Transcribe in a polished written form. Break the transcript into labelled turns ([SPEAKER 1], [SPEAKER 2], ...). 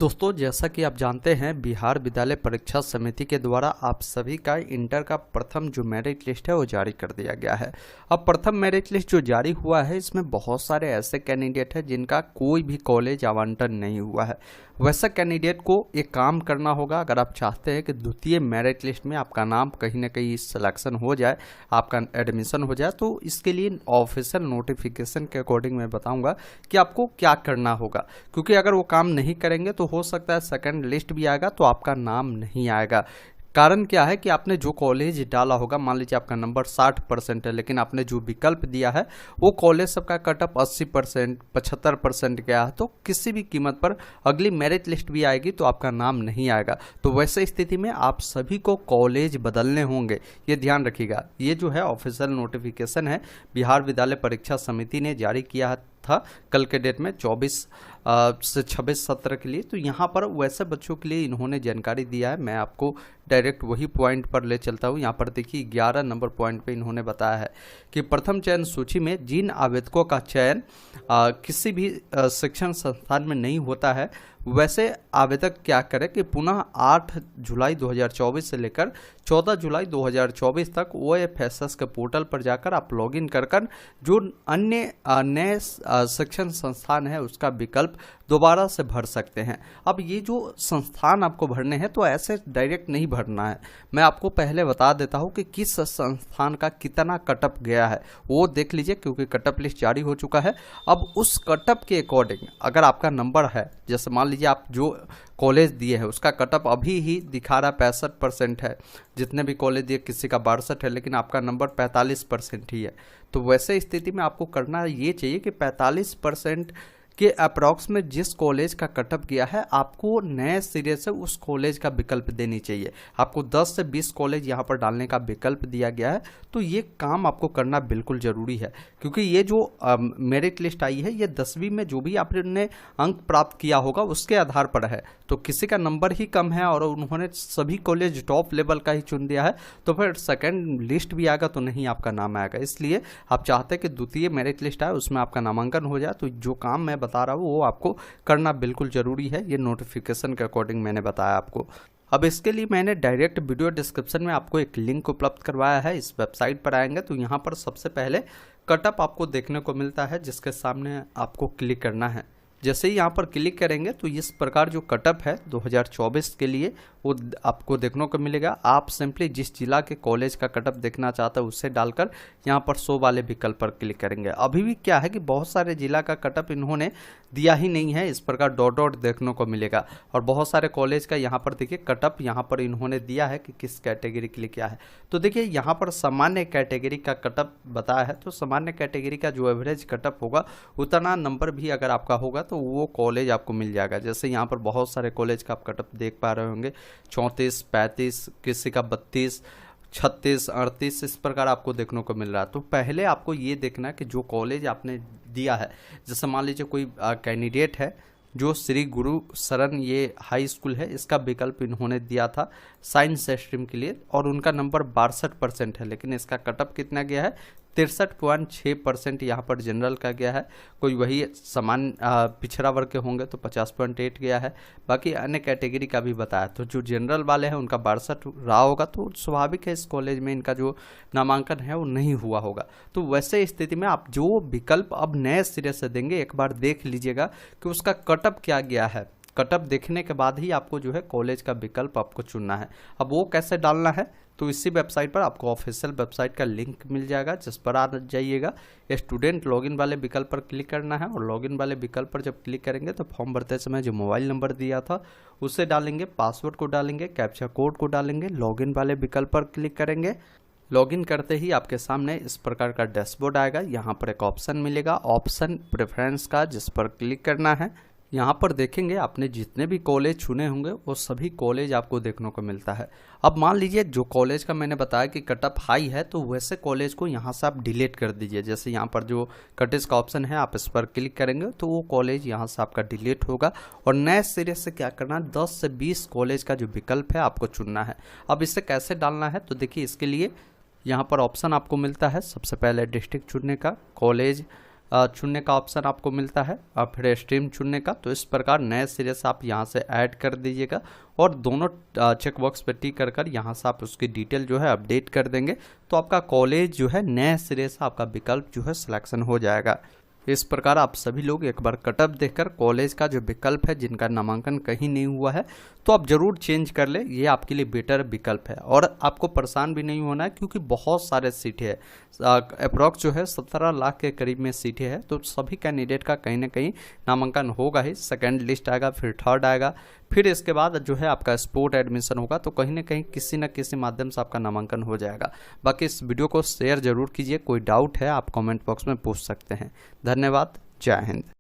[SPEAKER 1] दोस्तों, जैसा कि आप जानते हैं, बिहार विद्यालय परीक्षा समिति के द्वारा आप सभी का इंटर का प्रथम जो मेरिट लिस्ट है वो जारी कर दिया गया है। अब प्रथम मेरिट लिस्ट जो जारी हुआ है, इसमें बहुत सारे ऐसे कैंडिडेट हैं जिनका कोई भी कॉलेज आवंटन नहीं हुआ है। वैसा कैंडिडेट को एक काम करना होगा। अगर आप चाहते हैं कि द्वितीय मेरिट लिस्ट में आपका नाम कहीं ना कहीं सिलेक्शन हो जाए, आपका एडमिशन हो जाए, तो इसके लिए ऑफिशियल नोटिफिकेशन के अकॉर्डिंग मैं बताऊंगा कि आपको क्या करना होगा। क्योंकि अगर वो काम नहीं करेंगे तो हो सकता है सेकंड लिस्ट भी आएगा तो आपका नाम नहीं आएगा। कारण क्या है कि आपने जो कॉलेज डाला होगा, मान लीजिए आपका नंबर 60% है, लेकिन आपने जो विकल्प दिया है वो कॉलेज सबका कटअप 80%, 75% गया है, तो किसी भी कीमत पर अगली मेरिट लिस्ट भी आएगी तो आपका नाम नहीं आएगा। तो वैसे स्थिति में आप सभी को कॉलेज बदलने होंगे, ये ध्यान रखिएगा। ये जो है ऑफिशियल नोटिफिकेशन है, बिहार विद्यालय परीक्षा समिति ने जारी किया था कल के डेट में 24 से 26 सत्र के लिए। तो यहाँ पर वैसे बच्चों के लिए इन्होंने जानकारी दिया है। मैं आपको डायरेक्ट वही पॉइंट पर ले चलता हूँ। यहाँ पर देखिए 11 नंबर पॉइंट पे इन्होंने बताया है कि प्रथम चयन सूची में जिन आवेदकों का चयन किसी भी शिक्षण संस्थान में नहीं होता है, वैसे आवेदक क्या करें कि पुनः 8 जुलाई 2024 से लेकर 14 जुलाई 2024 तक OFSS के पोर्टल पर जाकर आप लॉगिन कर जो अन्य नए शिक्षण संस्थान है उसका विकल्प दोबारा से भर सकते हैं। अब ये जो संस्थान आपको भरने हैं तो ऐसे डायरेक्ट नहीं भरना है। मैं आपको पहले बता देता हूँ कि किस संस्थान का कितना कटअप गया है, वो देख लीजिए, क्योंकि कटअप लिस्ट जारी हो चुका है। अब उस कटअप के अकॉर्डिंग अगर आपका नंबर है, जैसे मान लीजिए आप जो कॉलेज दिए हैं उसका कटअप अभी ही दिखा रहा 65% है, जितने भी कॉलेज दिए किसी का 62 है, लेकिन आपका नंबर 45% ही है, तो वैसे स्थिति में आपको करना ये चाहिए कि 45% के अप्रॉक्स में जिस कॉलेज का कटअप गया है, आपको नए सिरे से उस कॉलेज का विकल्प देनी चाहिए। आपको 10 से 20 कॉलेज यहाँ पर डालने का विकल्प दिया गया है। तो ये काम आपको करना बिल्कुल ज़रूरी है, क्योंकि ये जो मेरिट लिस्ट आई है ये 10वीं में जो भी आपने अंक प्राप्त किया होगा उसके आधार पर है। तो किसी का नंबर ही कम है और उन्होंने सभी कॉलेज टॉप लेवल का ही चुन दिया है, तो फिर सेकेंड लिस्ट भी आएगा तो नहीं आपका नाम आएगा। इसलिए आप चाहते हैं कि द्वितीय मेरिट लिस्ट आए, उसमें आपका नामांकन हो जाए। तो जो काम मैं बता रहा हूँ वो आपको करना बिल्कुल ज़रूरी है। ये नोटिफिकेशन के अकॉर्डिंग मैंने बताया आपको। अब इसके लिए मैंने डायरेक्ट वीडियो डिस्क्रिप्शन में आपको एक लिंक उपलब्ध करवाया है। इस वेबसाइट पर आएंगे तो यहाँ पर सबसे पहले कटअप आपको देखने को मिलता है, जिसके सामने आपको क्लिक करना है। जैसे ही यहाँ पर क्लिक करेंगे तो इस प्रकार जो कटअप है 2024 के लिए वो आपको देखने को मिलेगा। आप सिंपली जिस जिला के कॉलेज का कटअप देखना चाहते हैं उससे डालकर यहाँ पर 100 वाले विकल्प पर क्लिक करेंगे। अभी भी क्या है कि बहुत सारे जिला का कटअप इन्होंने दिया ही नहीं है, इस प्रकार डॉट डॉट देखने को मिलेगा। और बहुत सारे कॉलेज का यहाँ पर देखिए कटअप यहाँ पर इन्होंने दिया है कि किस कैटेगरी के लिए क्या है। तो देखिए यहाँ पर सामान्य कैटेगरी का कटअप बताया है, तो सामान्य कैटेगरी का जो एवरेज कटअप होगा उतना नंबर भी अगर आपका होगा तो वो कॉलेज आपको मिल जाएगा। जैसे यहाँ पर बहुत सारे कॉलेज का आप कटअप देख पा रहे होंगे, 34, 35, किसी का 32, 36, 38, इस प्रकार आपको देखने को मिल रहा है। तो पहले आपको ये देखना है कि जो कॉलेज आपने दिया है, जैसे मान लीजिए कोई कैंडिडेट है जो श्री गुरु शरण ये हाई स्कूल है, इसका विकल्प इन्होंने दिया था साइंस स्ट्रीम के लिए और उनका नंबर 62% है, लेकिन इसका कटअप कितना गया है 63.6% यहाँ पर जनरल का गया है। कोई वही समान पिछड़ा वर्ग के होंगे तो 50.8 गया है। बाकी अन्य कैटेगरी का भी बताया, तो जो जनरल वाले हैं उनका 62 रहा होगा, तो स्वाभाविक है इस कॉलेज में इनका जो नामांकन है वो नहीं हुआ होगा। तो वैसे स्थिति में आप जो विकल्प अब नए सिरे से देंगे, एक बार देख लीजिएगा कि उसका कटअप क्या गया है। कटअप देखने के बाद ही आपको जो है कॉलेज का विकल्प आपको चुनना है। अब वो कैसे डालना है, तो इसी वेबसाइट पर आपको ऑफिशियल वेबसाइट का लिंक मिल जाएगा, जिस पर आ जाइएगा। स्टूडेंट लॉगिन वाले विकल्प पर क्लिक करना है और लॉगिन वाले विकल्प पर जब क्लिक करेंगे तो फॉर्म भरते समय जो मोबाइल नंबर दिया था उसे डालेंगे, पासवर्ड को डालेंगे, कैप्चा कोड को डालेंगे, लॉगिन वाले विकल्प पर क्लिक करेंगे। लॉगिन करते ही आपके सामने इस प्रकार का डैशबोर्ड आएगा। यहाँ पर एक ऑप्शन मिलेगा, ऑप्शन प्रेफरेंस का, जिस पर क्लिक करना है। यहाँ पर देखेंगे आपने जितने भी कॉलेज चुने होंगे वो सभी कॉलेज आपको देखने को मिलता है। अब मान लीजिए जो कॉलेज का मैंने बताया कि कटअप हाई है, तो वैसे कॉलेज को यहाँ से आप डिलीट कर दीजिए। जैसे यहाँ पर जो कटेज का ऑप्शन है आप इस पर क्लिक करेंगे तो वो कॉलेज यहाँ से आपका डिलीट होगा और नए सिरे से क्या करना है 10 से 20 कॉलेज का जो विकल्प है आपको चुनना है। अब इसे कैसे डालना है, तो देखिए इसके लिए यहाँ पर ऑप्शन आपको मिलता है। सबसे पहले डिस्ट्रिक्ट चुनने का, कॉलेज चुनने का ऑप्शन आपको मिलता है और फिर स्ट्रीम चुनने का। तो इस प्रकार नए सिरे से आप यहाँ से ऐड कर दीजिएगा और दोनों चेक बॉक्स पर टिक कर यहाँ से आप उसकी डिटेल जो है अपडेट कर देंगे तो आपका कॉलेज जो है नए सिरे से आपका विकल्प जो है सिलेक्शन हो जाएगा। इस प्रकार आप सभी लोग एक बार कटअप देखकर कॉलेज का जो विकल्प है जिनका नामांकन कहीं नहीं हुआ है तो आप जरूर चेंज कर ले, ये आपके लिए बेटर विकल्प है और आपको परेशान भी नहीं होना है क्योंकि बहुत सारे सीटें हैं, अप्रॉक्स जो है 17 लाख के करीब में सीटें हैं। तो सभी कैंडिडेट का कहीं ना कहीं नामांकन होगा ही, सेकेंड लिस्ट आएगा, फिर थर्ड आएगा, फिर इसके बाद जो है आपका स्पोर्ट एडमिशन होगा, तो कहीं ना कहीं किसी न किसी माध्यम से आपका नामांकन हो जाएगा। बाकी इस वीडियो को शेयर जरूर कीजिए, कोई डाउट है आप कमेंट बॉक्स में पूछ सकते हैं। धन्यवाद, जय हिंद।